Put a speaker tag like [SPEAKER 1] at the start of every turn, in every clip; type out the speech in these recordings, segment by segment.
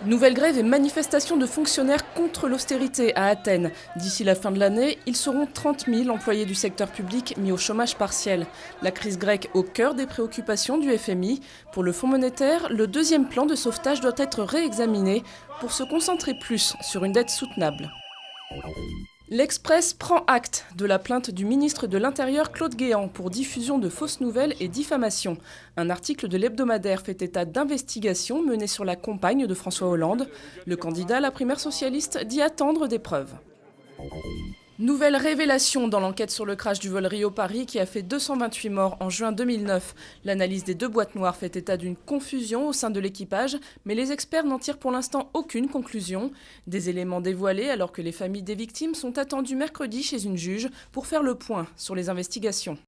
[SPEAKER 1] Nouvelle grève et manifestation de fonctionnaires contre l'austérité à Athènes. D'ici la fin de l'année, ils seront 30 000 employés du secteur public mis au chômage partiel. La crise grecque au cœur des préoccupations du FMI. Pour le Fonds monétaire, le deuxième plan de sauvetage doit être réexaminé pour se concentrer plus sur une dette soutenable. L'Express prend acte de la plainte du ministre de l'Intérieur Claude Guéant pour diffusion de fausses nouvelles et diffamation. Un article de l'hebdomadaire fait état d'investigations menées sur la compagne de François Hollande. Le candidat à la primaire socialiste dit attendre des preuves. Nouvelle révélation dans l'enquête sur le crash du vol Rio-Paris qui a fait 228 morts en juin 2009. L'analyse des deux boîtes noires fait état d'une confusion au sein de l'équipage, mais les experts n'en tirent pour l'instant aucune conclusion. Des éléments dévoilés alors que les familles des victimes sont attendues mercredi chez une juge pour faire le point sur les investigations.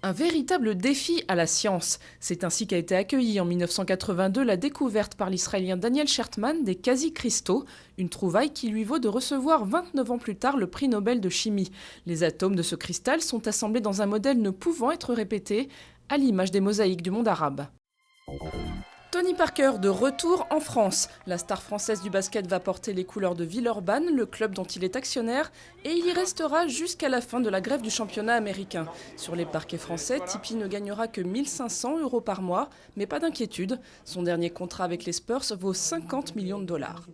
[SPEAKER 1] Un véritable défi à la science. C'est ainsi qu'a été accueillie en 1982 la découverte par l'Israélien Daniel Schertman des quasi-cristaux, une trouvaille qui lui vaut de recevoir 29 ans plus tard le prix Nobel de chimie. Les atomes de ce cristal sont assemblés dans un modèle ne pouvant être répété, à l'image des mosaïques du monde arabe. Tony Parker de retour en France. La star française du basket va porter les couleurs de Villeurbanne, le club dont il est actionnaire, et il y restera jusqu'à la fin de la grève du championnat américain. Sur les parquets français, Tipeee ne gagnera que 1 500 € par mois, mais pas d'inquiétude. Son dernier contrat avec les Spurs vaut 50 millions de dollars.